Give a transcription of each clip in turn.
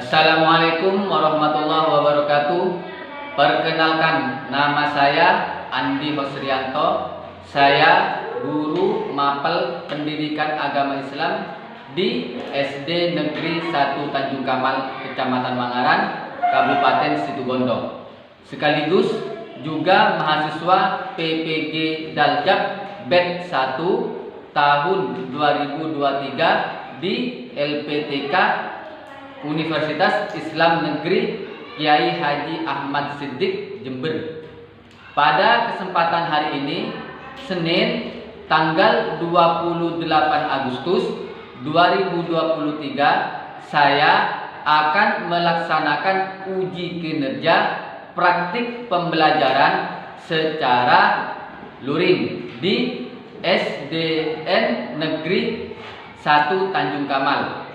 Assalamualaikum warahmatullahi wabarakatuh. Perkenalkan, nama saya Andi Hosrianto. Saya guru Mapel Pendidikan Agama Islam di SD Negeri 1 Tanjung Kamal, Kecamatan Mangaran, Kabupaten Situbondo. Sekaligus juga mahasiswa PPG Daljak BED 1 tahun 2023 di LPTK Universitas Islam Negeri Kiai Haji Ahmad Siddiq, Jember. Pada kesempatan hari ini, Senin tanggal 28 Agustus 2023, saya akan melaksanakan uji kinerja praktik pembelajaran secara luring di SDN Negeri 1 Tanjung Kamal.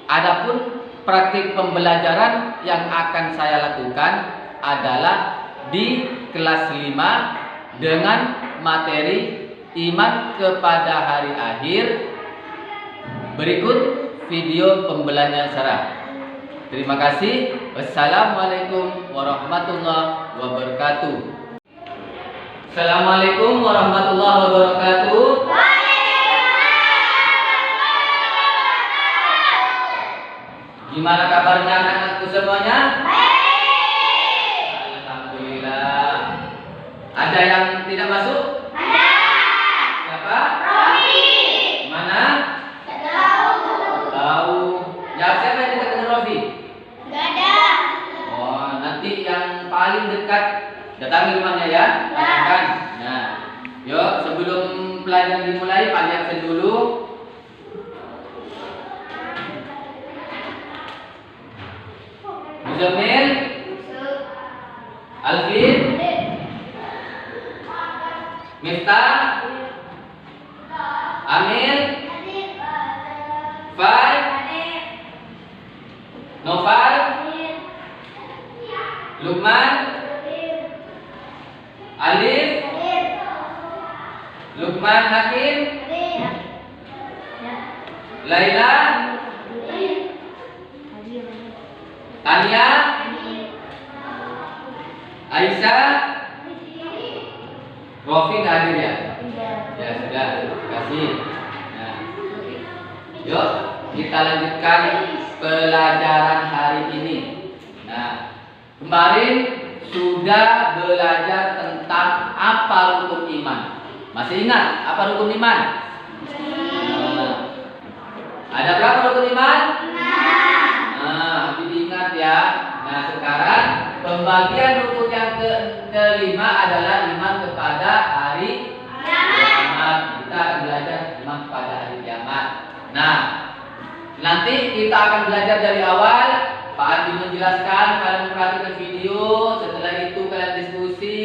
Adapun praktik pembelajaran yang akan saya lakukan adalah di kelas 5 dengan materi iman kepada hari akhir. Berikut video pembelajaran secara. Terima kasih. Wassalamualaikum warahmatullahi wabarakatuh. Assalamualaikum warahmatullahi wabarakatuh. Gimana kabarnya anak-anakku semuanya? Baik. Alhamdulillah. Ada yang tidak masuk? Ada. Siapa? Rofi. Mana? Tahu. Ya, siapa yang dekat dengan Rofi? Gak ada. Oh, nanti yang paling dekat datangi rumahnya ya. Datangkan. Nah, yuk sebelum pelajaran dimulai, Pak absen dulu. Jamil, Alvin, Miftah, Amir, Fai, Noval, Lukman, Alif, Lukman Hakim, Laila, Tania, Aisyah, Rofi nggak hadir ya? Ya sudah, terima kasih. Nah, yuk kita lanjutkan pelajaran hari ini. Nah, kemarin sudah belajar tentang apa rukun iman. Masih ingat apa rukun iman? Nah, ada berapa rukun iman? Ingat ya. Nah, sekarang pembagian rukun yang kelima adalah iman kepada hari kiamat. Kita akan belajar iman kepada hari kiamat. Nah, nanti kita akan belajar dari awal. Pak Andi menjelaskan, kalian memperhatikan video. Setelah itu kalian diskusi.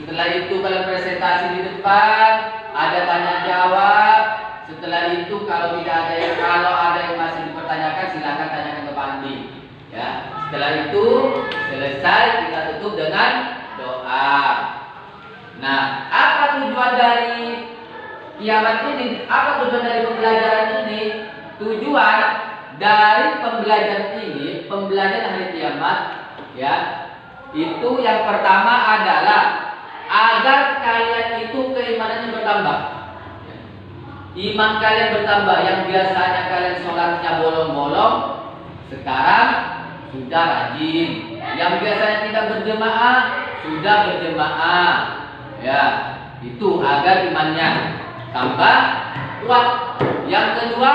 Setelah itu kalian presentasi di depan. Ada tanya jawab. Setelah itu kalau ada yang masih dipertanyakan, silakan tanyakan ke Pak Andi. Ya, setelah itu selesai, kita tutup dengan doa. Nah, apa tujuan dari kiamat ini? Apa tujuan dari pembelajaran ini? Tujuan dari pembelajaran ini, pembelajaran hari kiamat, ya, itu yang pertama adalah agar kalian itu keimanannya bertambah. Iman kalian bertambah. Yang biasanya kalian sholatnya bolong-bolong, sekarang sudah rajin. Yang biasanya tidak berjemaah, sudah berjemaah. Ya, itu agar imannya tambah kuat. Yang kedua,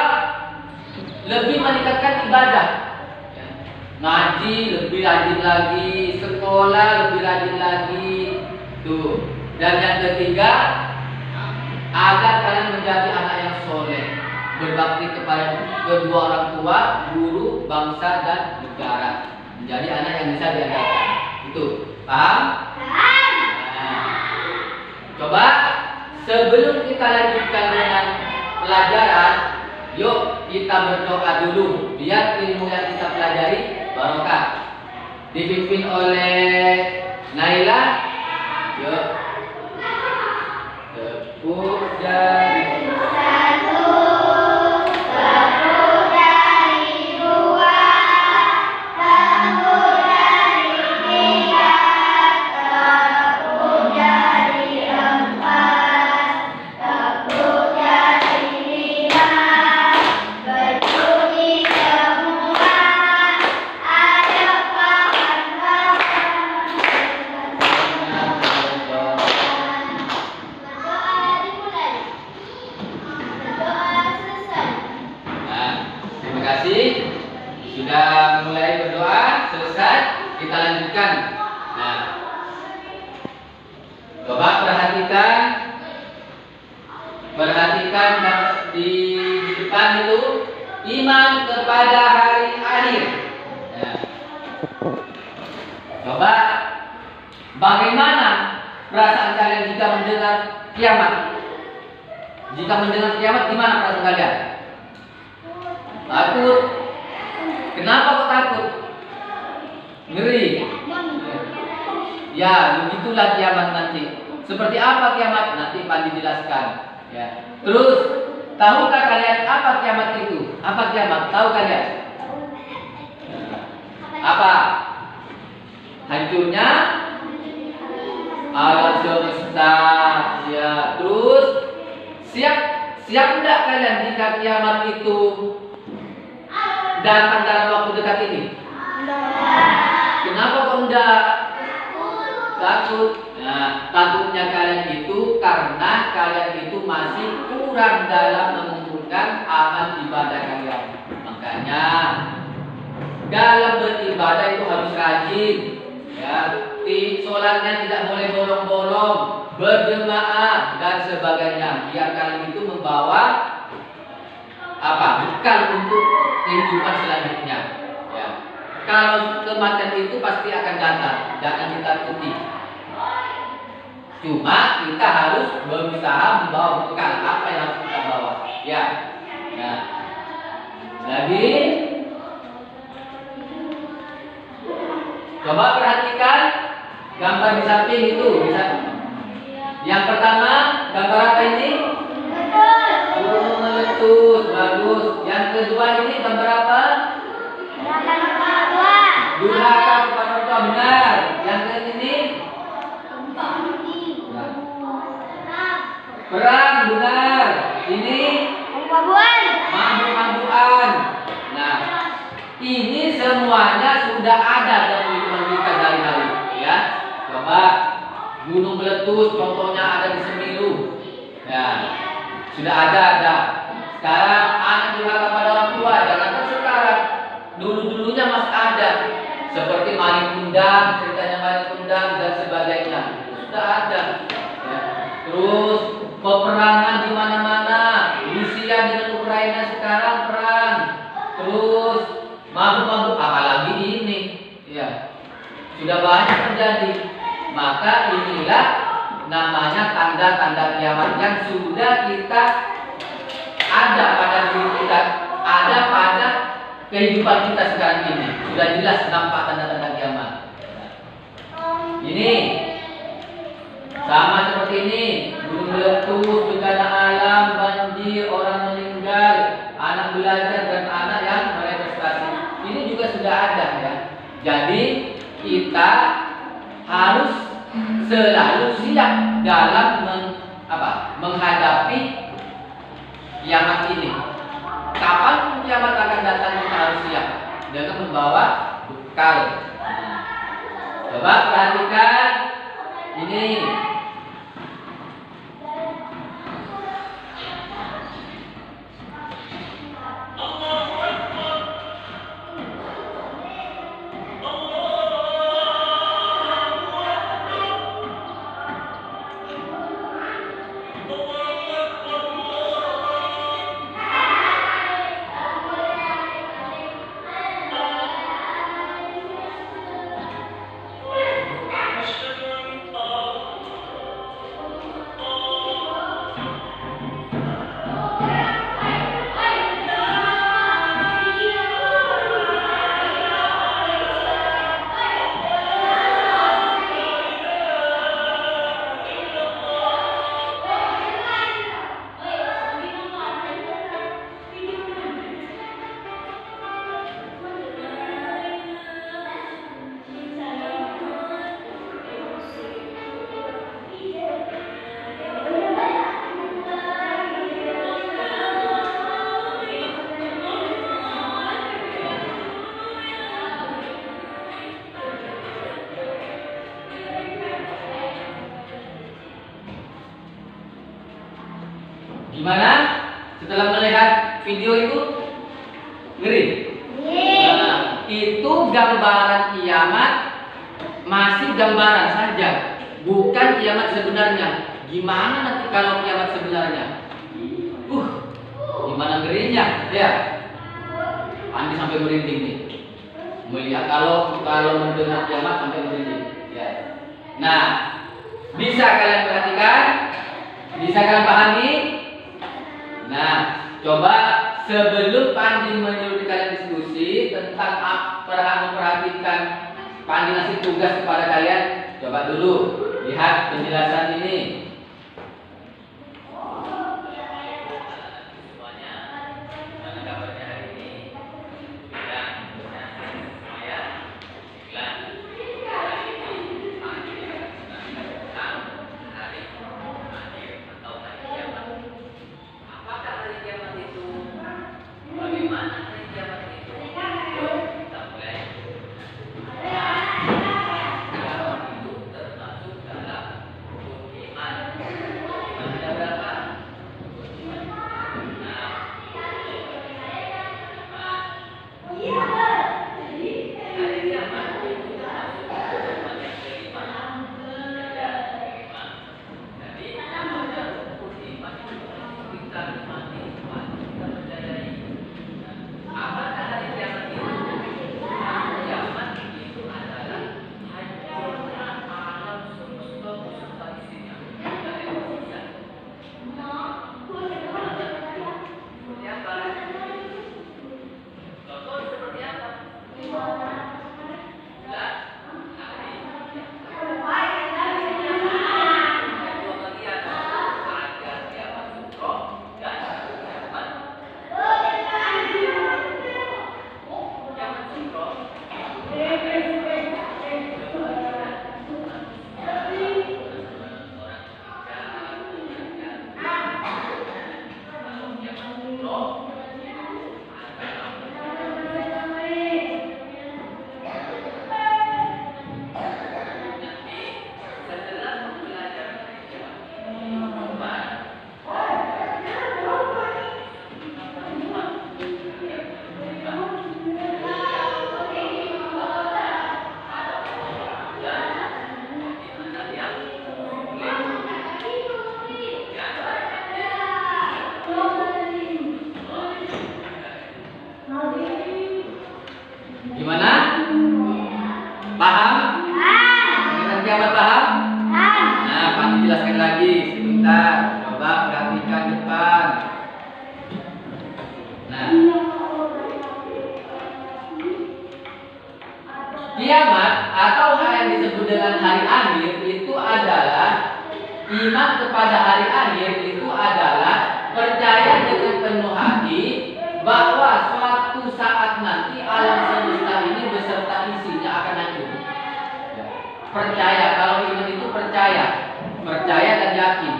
lebih meningkatkan ibadah. Ngaji lebih rajin lagi, sekolah lebih rajin lagi. Tuh. Dan yang ketiga, agar kalian menjadi anak yang soleh, berbakti kepada kedua orang tua, guru, bangsa dan negara, menjadi anak yang bisa diandalkan. Itu paham? Paham. Nah, coba sebelum kita lanjutkan dengan pelajaran, yuk kita berdoa dulu biar ilmu yang kita pelajari barokah. Dipimpin oleh Naila. Yuk. Tepuk jari. Satu, tepuk jari. Dua, perhatikan di depan itu iman kepada hari akhir. Ya. Coba bagaimana perasaan kalian jika mendengar kiamat? Jika mendengar kiamat, gimana perasaan kalian? Takut. Kenapa kok takut? Ngeri. Ya, begitulah kiamat nanti. Seperti apa kiamat? Nanti Pandi jelaskan. Ya. Terus, tahukah kalian apa kiamat itu? Apa kiamat? Tahu kalian? Apa? Hancurnya alam semesta. Ya. Terus, siap enggak kalian jika kiamat itu datang dalam waktu dekat ini? Kenapa kok enggak? Takut. Nah, takutnya kalian itu karena kalian itu masih kurang dalam mengumpulkan amal ibadah kalian. Makanya dalam beribadah itu harus rajin. Ya, sholatnya tidak boleh bolong-bolong, berjemaah dan sebagainya. Biar kalian itu membawa bekal untuk kehidupan selanjutnya. Ya. Kalau kematian itu pasti akan datang, jangan ditakuti. Cuma kita harus berusaha membawa bekal apa yang harus kita bawa. Ya. Nah. Lagi coba perhatikan gambar di samping itu. Yang pertama, gambar apa ini? Gunung meletus, bagus. Yang kedua ini gambar apa? Durhaka kepada orang tua, benar. Yang ini perang, benar. Ini mabuk-mabukan. Nah, ini semuanya sudah ada dalam kehidupan kita sehari-hari. Ya, coba gunung meletus, contohnya ada di Semiru. Ya, sudah ada. Sekarang anak durhaka pada orang tua, jangan sekarang. Dulu-dulunya masih ada. Seperti maling kundang, ceritanya maling kundang dan sebagainya. Sudah ada. Ya. Terus peperangan di mana-mana. Rusia dengan Ukraina sekarang perang. Terus mabuk-mabuk, apalagi ini. Ya. Sudah banyak terjadi. Maka inilah namanya tanda-tanda kiamat yang sudah kita ada pada diri kita, ada pada kehidupan kita sekarang ini. Sudah jelas nampak tanda-tanda kiamat. Ini sama seperti ini, gunung meletus, bencana alam, banjir, orang meninggal, anak belajar dan anak yang meraih prestasi. Ini juga sudah ada ya. Jadi kita harus selalu siap dalam menghadapi kiamat ini. Kapan kiamat akan datang, kita harus siap dengan membawa bekal. Coba perhatikan ini. Gimana? Setelah melihat video itu ngeri? Nah, itu gambaran kiamat, masih gambaran saja, bukan kiamat sebenarnya. Gimana nanti kalau kiamat sebenarnya? Gimana ngerinya? Ya. Andi sampai merinding nih. Melihat kalau mendengar kiamat sampai merinding. Ya. Nah, bisa kalian perhatikan? Bisa kalian pahami? Nah, coba sebelum Pandi menyuruh kalian diskusi tentang memperhatikan Pandi ngasih tugas kepada kalian, coba dulu lihat penjelasan ini. Gimana? Paham? Tentang kiamat paham? Nah, Pandi jelaskan lagi sebentar. Coba perhatikan depan. Nah, kiamat atau hal yang disebut dengan hari akhir itu adalah iman kepada hari akhir itu adalah percaya dengan penuh hati bahwa suatu saat nanti alam semesta ini beserta isinya akan hancur. Percaya, kalau iman itu percaya dan yakin.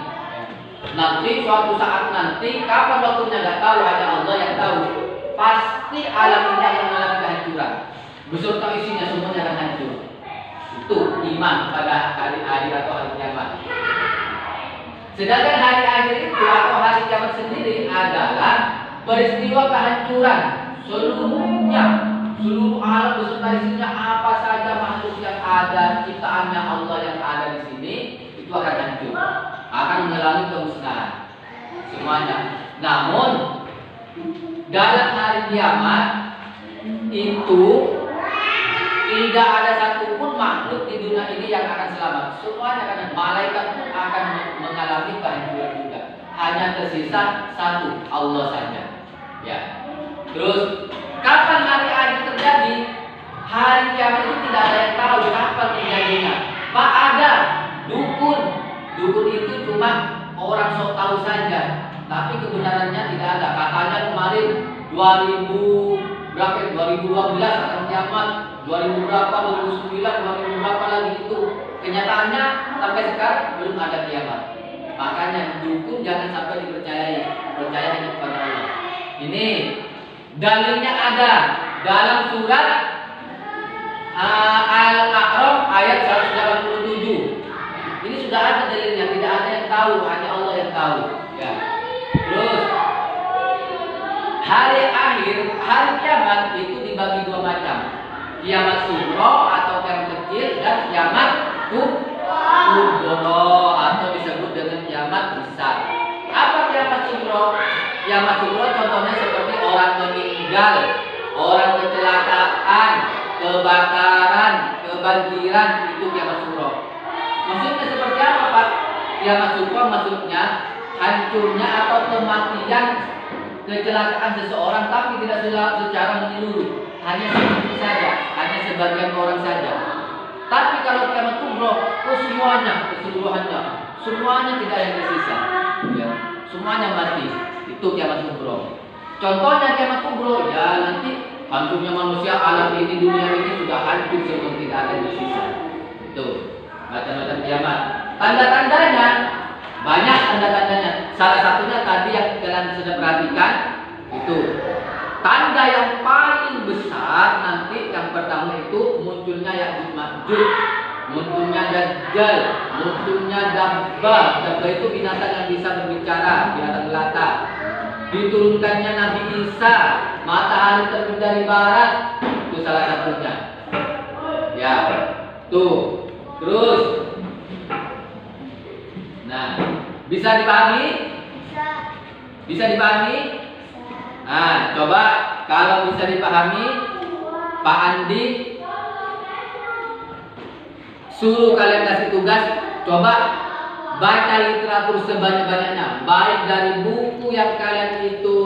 Nanti suatu saat nanti, kapan waktunya nggak tahu, hanya Allah yang tahu. Pasti alam ini akan mengalami kehancuran, beserta isinya semuanya akan hancur. Itu iman pada hari akhir atau hari kiamat. Sedangkan hari akhir itu atau hari kiamat sendiri adalah peristiwa kehancuran seluruhnya, seluruh alam beserta isinya, apa saja makhluk yang ada, ciptaannya Allah yang ada di sini itu akan hancur, akan mengalami kemusnahan semuanya. Namun dalam hari kiamat itu tidak ada satupun makhluk di dunia ini yang akan selamat. Semuanya akan, malaikat pun akan mengalami kehancuran juga. Hanya tersisa satu, Allah saja. Ya. Terus kapan hari akhir terjadi? Hari kiamat itu tidak ada yang tahu kapan terjadinya. Pak, ada dukun. Dukun itu cuma orang sok tahu saja, tapi kebenarannya tidak ada. Katanya kemarin 2012 akan kiamat, 2000 berapa, 2009, 2000 berapa lagi itu. Kenyataannya sampai sekarang belum ada kiamat. Makanya dukun jangan sampai dipercayai, percaya hanya kepada Allah. Ini dalilnya ada dalam surat Al-A'raf ayat 187. Ini sudah ada dalilnya, tidak ada yang tahu, hanya Allah yang tahu. Ya. Terus hari akhir, hari kiamat itu dibagi dua macam. Kiamat sugro atau kiamat kecil dan kiamat kubra. kubro atau disebut dengan kiamat besar. Apa kiamat sugro? Kiamat sugro contohnya seperti orang meninggal, orang kecelakaan, kebakaran, kebanjiran, itu kiamat sugro. Maksudnya seperti apa, Pak? Kiamat sugro maksudnya hancurnya atau kematian, kecelakaan seseorang tapi tidak secara menyeluruh, hanya sedikit saja, hanya sebagian orang saja. Tapi kalau kiamat kubro, semuanya, keseluruhannya, semuanya tidak ada yang tersisa, ya, semuanya mati. Itu kiamat kubro. Contohnya kiamat kubro, ya nanti hancurnya manusia, alam ini, dunia ini sudah hancur semua, tidak ada yang tersisa. Itu macam-macam kiamat. Tanda-tandanya banyak, tanda-tandanya. Salah satunya tadi yang kalian sudah perhatikan, itu tanda yang paling besar nanti yang pertama itu munculnya Ya'juj Ma'juj, munculnya Dajjal, munculnya Dabbah. Dabbah itu binatang yang bisa berbicara, binatang melata. Diturunkannya Nabi Isa, matahari terbit dari barat, itu salah satunya. Ya, tuh. Terus, nah, bisa dipahami? Bisa dipahami? Nah, coba kalau bisa dipahami, Pak Andi suruh kalian kasih tugas, coba baca literatur sebanyak-banyaknya, baik dari buku yang kalian itu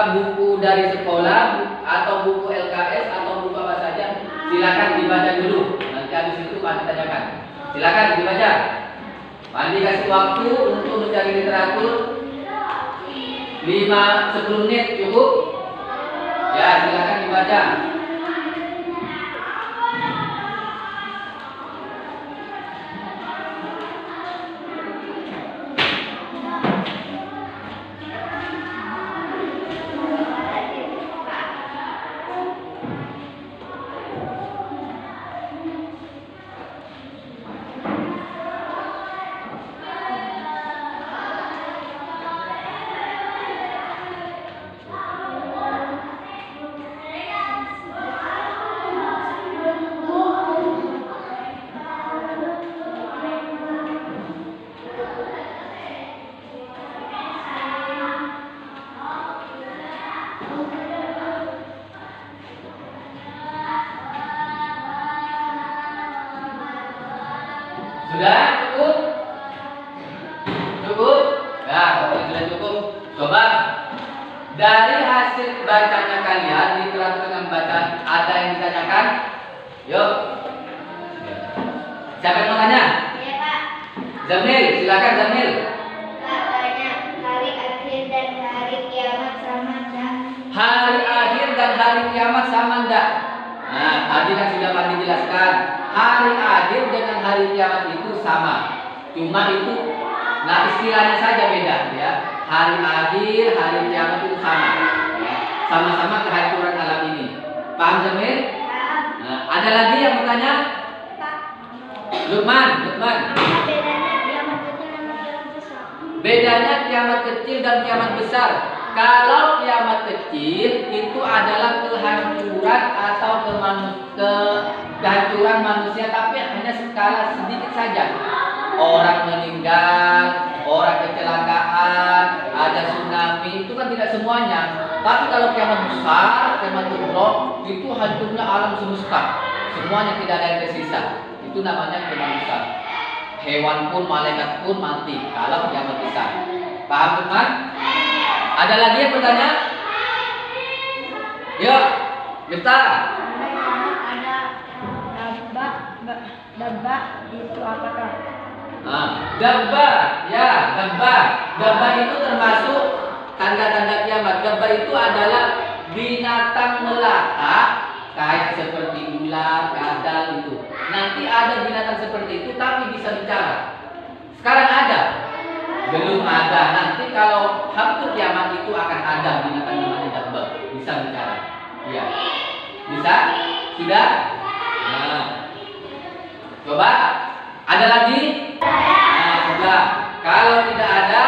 buku dari sekolah atau buku LKS atau buku apa saja, silakan dibaca dulu. Nanti habis itu Pak Andi tanyakan. Silakan dibaca. Pak Andi kasih waktu untuk mencari literatur 5-10 menit cukup. Ya, silakan dibaca. Sudah cukup? Cukup? Ya, kalau sudah cukup, coba dari hasil bacanya kalian, literatur dengan bacaan, ada yang ditanyakan? Yuk. Siapa yang mau tanya? Iya, Pak. Zamil, silakan Zamil. Pak, tanya, hari akhir dan hari kiamat sama enggak? Hari akhir dan hari kiamat sama enggak? Nah, tadi kan sudah Pak dijelaskan. Hari akhir dengan hari kiamat itu sama. Cuma itu, nah istilahnya saja beda ya. Hari akhir, hari kiamat itu sama. Ya. Sama-sama kehancuran alam ini. Paham Zamil? Nah, ada lagi yang bertanya? Pak. Lukman. Apa bedanya kiamat kecil dan kiamat besar? Bedanya kiamat kecil dan kiamat besar. Kalau kiamat kecil itu adalah kehancuran atau kehancuran manusia, tapi hanya skala sedikit saja. Orang meninggal, orang kecelakaan, ada tsunami, itu kan tidak semuanya. Tapi kalau kiamat besar, kiamat kubro, itu hancurnya alam semesta. Semuanya tidak ada yang tersisa. Itu namanya kiamat besar. Hewan pun, malaikat pun mati kalau kiamat besar. Paham teman? Ada lagi yang bertanya? Yuk, Miftah. Ada dabbah itu apakah? Dabbah, ya, dabbah itu termasuk tanda-tanda kiamat. Dabbah itu adalah binatang melata kayak seperti ular, kadal itu. Nanti ada binatang seperti itu tapi bisa bicara. Sekarang ada? Belum ada. Nanti kalau hampir kiamat itu akan ada binatang namanya dabbah, bisa bicara. Iya. Bisa? Sudah? Nah. Coba. Ada lagi? Nah, sudah. Kalau tidak ada,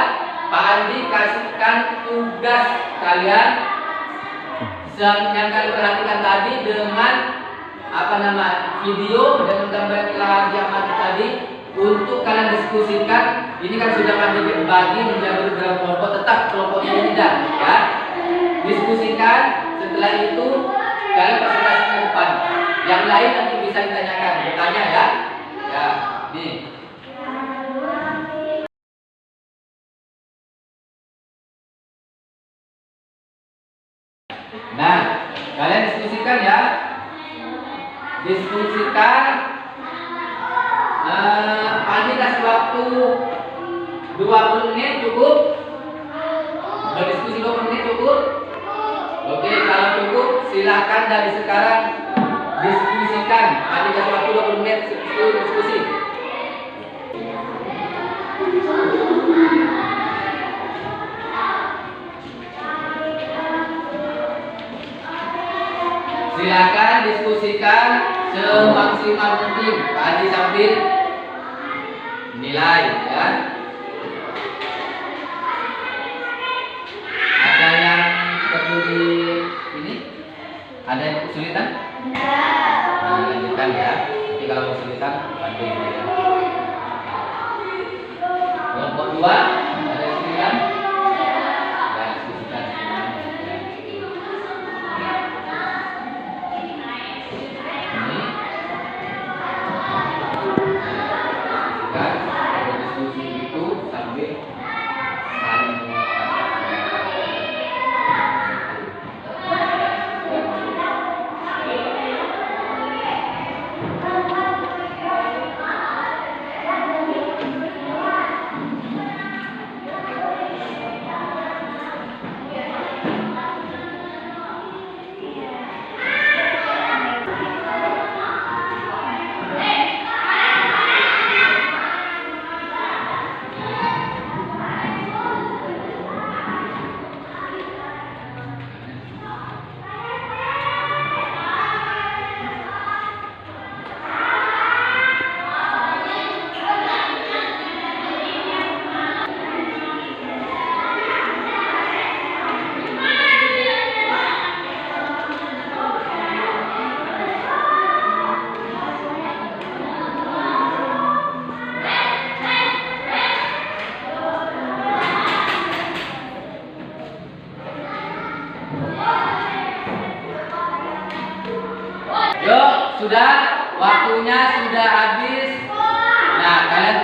Pak Andi kasihkan tugas kalian yang kalian perhatikan tadi dengan video dengan gambar kiamat tadi. untuk kalian diskusikan. Ini kan sudah kami bagi menjadi beberapa kelompok, tetap kelompok ini tidak, ya. Diskusikan. Setelah itu kalian presentasi ke depan. Yang lain nanti bisa ditanyakan, bertanya ya. Ya, nih. Nah, kalian diskusikan ya. Diskusikan. Pagi kasih waktu 20 menit cukup? Berdiskusi 20 menit cukup? Oke, kalau cukup silakan dari sekarang diskusikan. Pagi kasih waktu 20 menit diskusi. Silakan diskusikan semaksimal mungkin. Tadi sambil nilai, ya. Ada yang perlu di ini? Ada yang kesulitan? Nah, lanjutkan ya. Nanti kalau kesulitan bantu ya. Kelompok 2 ada yang kesulitan? Ya, diskusikan. Yuk, sudah, waktunya sudah habis. Nah, kalian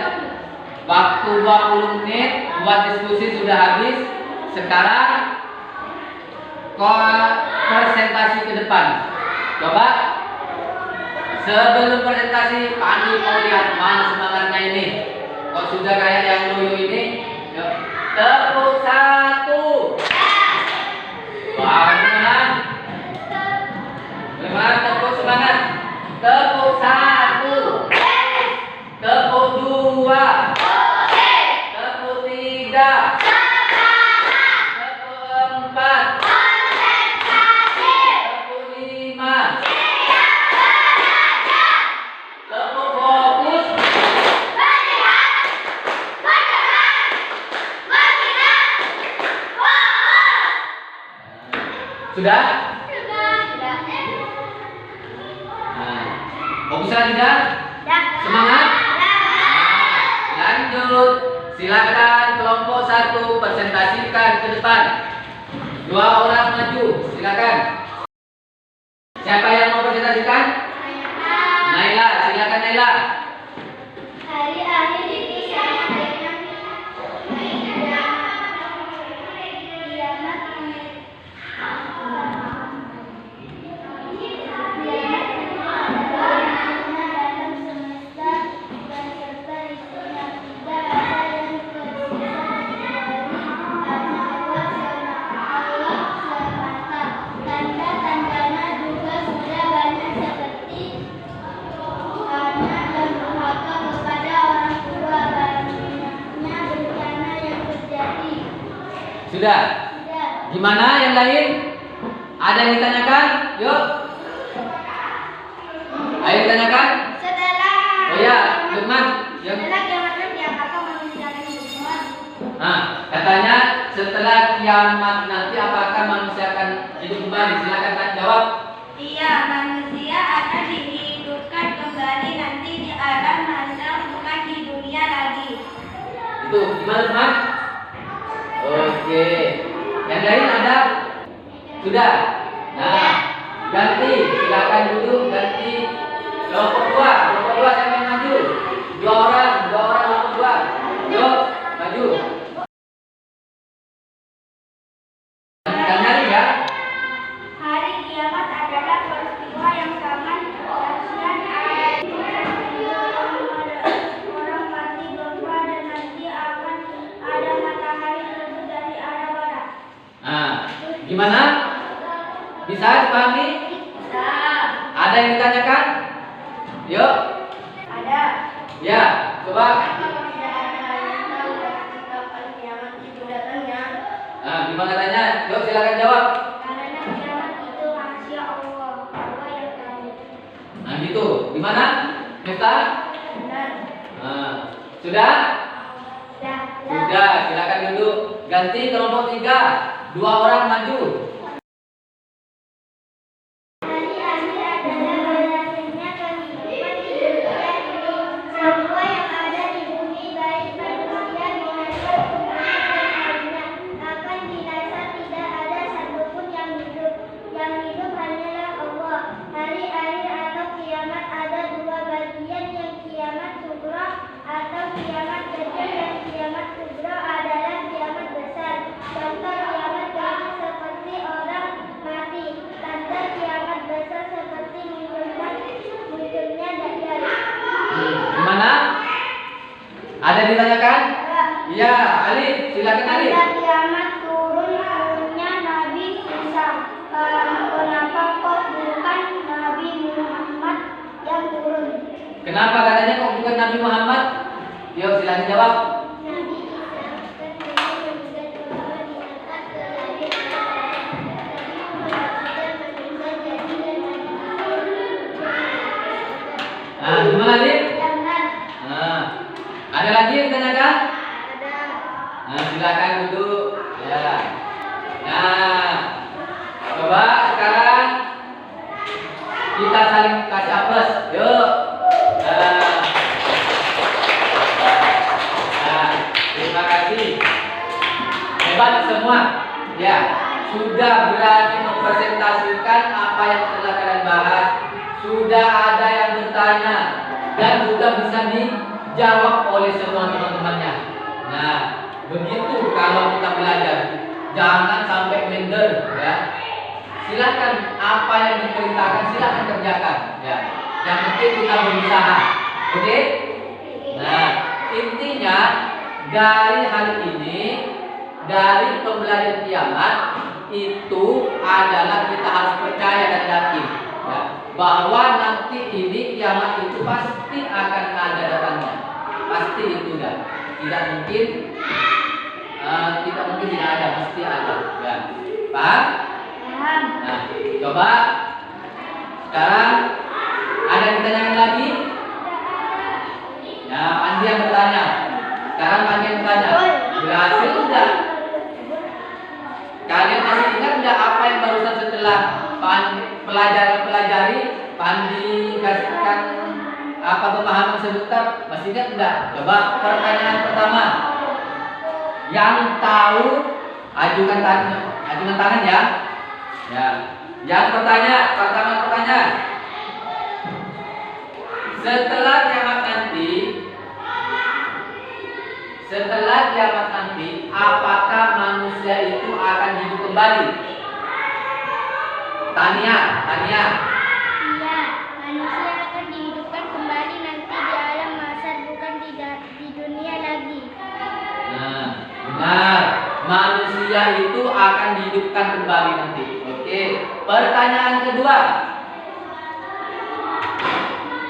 waktu 20 menit buat diskusi sudah habis. Sekarang presentasi ke depan. Coba sebelum presentasi, Pak Andi mau lihat mana semangatnya ini. Kok sudah kayak yang loyo ini? Yuk, tepuk 1. Wah, gimana? Bagaimana tepuk semangat? Tepuk 1. Tepuk 2. Tepuk 3. Tepuk 4. Tepuk 5. Tepuk fokus. Sudah? Fokuslah tidak? Semangat? Lanjut. Silakan kelompok 1 presentasikan ke depan. 2 orang maju. Silakan. Siapa yang mau presentasikan? Naila. Silakan Naila. Hari-hari itu sama dengan Sudah? Gimana yang lain? Ada yang ditanyakan? Yuk. Ayo ditanyakan. setelah Oh ya, Lukman. Yuk. setelah kiamat nanti apakah manusia akan hidup semua? Nah, katanya setelah kiamat nanti apakah manusia akan hidup kembali? Silakan jawab. Iya, manusia akan dihidupkan kembali nanti di alam mahsyar bukan di Itu gimana teman? Oke. Yang lain ada? Sudah. Nah, ganti. Silakan duduk. Ganti. Kelompok dua siapa yang maju? Dua orang kelompok dua. Yuk, maju. Ganti ya. Hari kiamat adalah peristiwa yang sangat dahsyat. Orang mati gempa dan nanti akan ada matahari terbit dari arah barat. Nah, gimana? Bisa dipahami? Bisa. Ada yang ditanyakan? Yuk. Ada. Ya, coba. Kalau tidak ada yang tahu kapan kiamat itu datangnya. Nah, gimana katanya? Yuk, silakan jawab. Karena kiamat itu rahasia Allah. Allah yang tahu. Nah, gitu. Gimana? Miftah? Benar. Nah, sudah? Sudah. Sudah, silakan duduk. Ganti kelompok 3. 2 orang maju. Hari-hari adalah berakhirnya kehidupan di dunia ini. Semua yang ada di bumi, baik manusia, binatang, tumbuhan, dan lainnya, akan binasa. Tidak ada satupun yang hidup. Yang hidup hanyalah Allah. Hari akhir atau kiamat ada 2 bagian, yang kiamat sugra atau kiamat kecil, dan kiamat kubra adalah kiamat besar. Contoh kiamat kecil seperti orang mati. Tanda kiamat besar seperti munculnya Dajjal. Gimana? Ada yang ditanyakan? Iya, Alif, silakan Alif. Tanda kiamat turunnya Nabi Isa. Kenapa kok bukan Nabi Muhammad yang turun? Kenapa katanya kok bukan Nabi Muhammad? Yuk, silakan jawab. Nabi Isa bukan Nabi yang juga Allah diangkat ke langit. Nah, gimana Alif? Jangan Nah, ada lagi yang ditanyakan? ada. Nah, silakan duduk. Ya. Nah, coba sekarang kita saling kasih aplaus. Yuk. Nah, terima kasih. Hebat semua. Ya, sudah berani mempresentasikan apa yang telah kalian bahas. Sudah ada yang bertanya dan juga bisa dijawab oleh semua teman-temannya. Nah, begitu kalau kita belajar, jangan sampai minder ya. Silakan apa yang diperintahkan silakan kerjakan ya. Yang penting kita berusaha. Oke? Nah, intinya dari hari ini, dari pembelajaran kiamat itu adalah kita harus percaya dan yakin ya, bahwa nanti ini kiamat itu pasti akan ada datangnya. Pasti itu ya. Tidak mungkin tidak ada, pasti ada ya. Paham? Paham. Nah, coba sekarang ada yang ditanyakan lagi? Ya, Andi yang bertanya. Sekarang Andi yang bertanya. Berhasil enggak? Kalian masih ingat enggak apa yang barusan setelah pelajari Pandi kasihkan apa pemahaman sebentar? Masih ingat enggak? Coba pertanyaan pertama. Yang tahu ajukan tangan ya. Ya. Yang pertama pertanyaan. Setelah kiamat nanti, apakah manusia itu akan hidup kembali? Tania. Iya, manusia akan dihidupkan kembali nanti di alam mahsyar, bukan di dunia lagi. Nah, benar. Manusia itu akan dihidupkan kembali nanti. Oke. Pertanyaan kedua.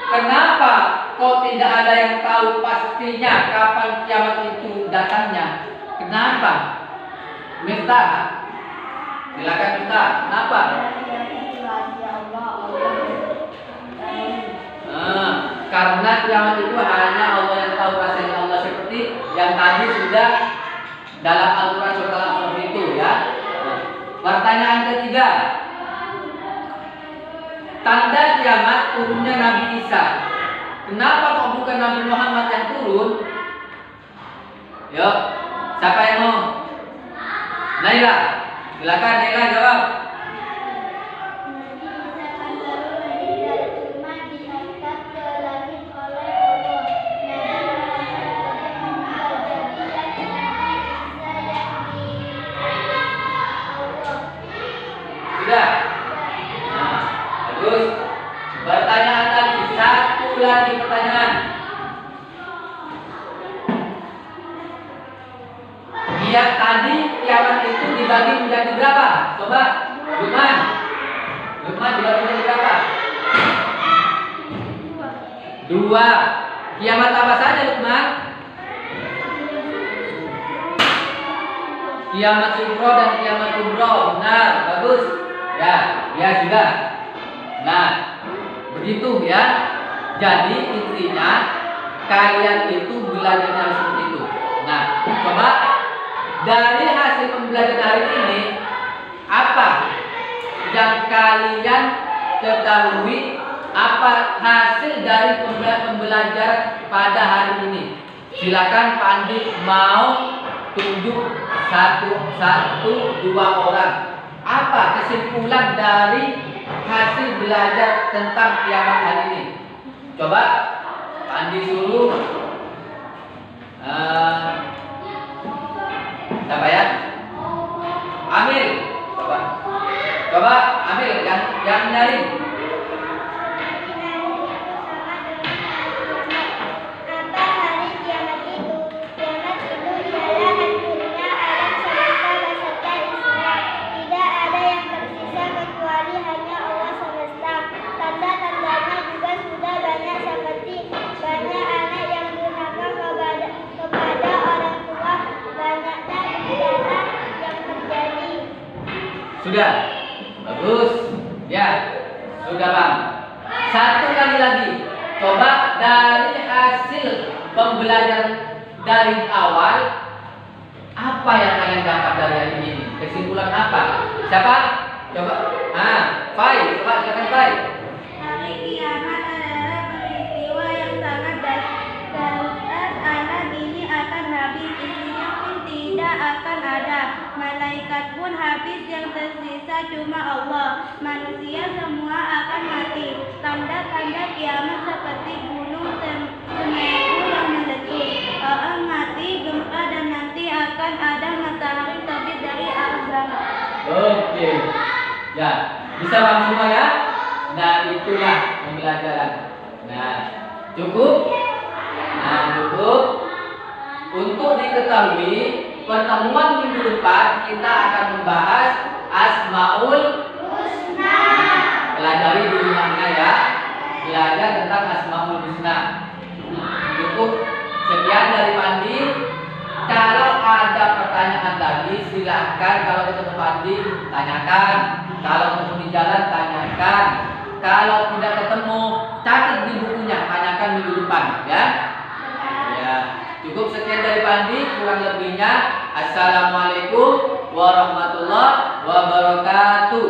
Kenapa kok tidak ada yang tahu pastinya kapan kiamat itu datangnya? Kenapa? Miftah. Silakan Miftah. Kenapa? Karena kiamat itu hanya Allah yang tahu rasanya Allah, seperti yang tadi sudah dalam Al-Quran surat Al-A'raf itu ya. Pertanyaan ketiga. Tanda kiamat turunnya Nabi Isa. Kenapa kok bukan Nabi Muhammad yang turun? Yuk, siapa yang mau? Naila, silakan Naila jawab. Sudah. Nah, bagus. Pertanyaan lagi, satu lagi pertanyaan. Dia tadi kiamat itu dibagi menjadi berapa? Coba, Lukman. Lukman dibagi menjadi berapa? 2. Kiamat apa saja, Lukman? Kiamat sugro dan kiamat kubro. Benar, bagus. Ya, ya sudah. Nah, begitu ya. Jadi intinya kalian itu belajarnya seperti itu. Nah, coba dari hasil pembelajaran hari ini apa yang kalian ketahui, apa hasil dari pembelajaran pada hari ini? Silakan Pak Andi mau tunjuk satu dua orang. Apa kesimpulan dari hasil belajar tentang kiamat hari ini? Coba Pak Andi suruh siapa ya? Amil. Coba Amil yang nyari. Apa hari kiamat itu? Kiamat itu ialah hancurnya alam semesta beserta isinya. Tidak ada yang tersisa kecuali hanya Allah semesta. Tanda-tandanya juga sudah banyak, seperti banyak anak yang durhaka kepada orang tua, banyaknya bencana yang terjadi. Sudah. Bagus. Ya. Sudah, Bang. Satu kali lagi. Coba dari hasil pembelajaran dari awal, apa yang kalian dapat dari hari ini? Kesimpulan apa? Siapa? Coba. Fai. Coba silakan Fai. Hari kiamat adalah peristiwa yang sangat dahsyat. Alam ini akan habis, isinya pun tidak akan ada. Malaikat pun habis, yang tersisa cuma Allah. Manusia semua akan mati. Tanda-tanda kiamat seperti gunung Semeru yang meletus, orang mati, gempa, dan nanti akan ada matahari terbit dari arah barat. Oke. Ya, bisa Bang semua ya? Nah, itulah pembelajaran. Nah, cukup. Untuk diketahui, pertemuan minggu depan kita akan membahas Asmaul Husna. Pelajari di rumahnya ya. Belajar tentang Asmaul Husna. Cukup. Sekian dari Pandi. Kalau ada pertanyaan lagi, silahkan. Kalau ketemu Pandi, tanyakan. Kalau ketemu di jalan, tanyakan. Kalau tidak ketemu, catat di bukunya, tanyakan minggu depan ya. Ya, cukup sekian dari Pandi, kurang lebihnya Assalamualaikum warahmatullahi wabarakatuh.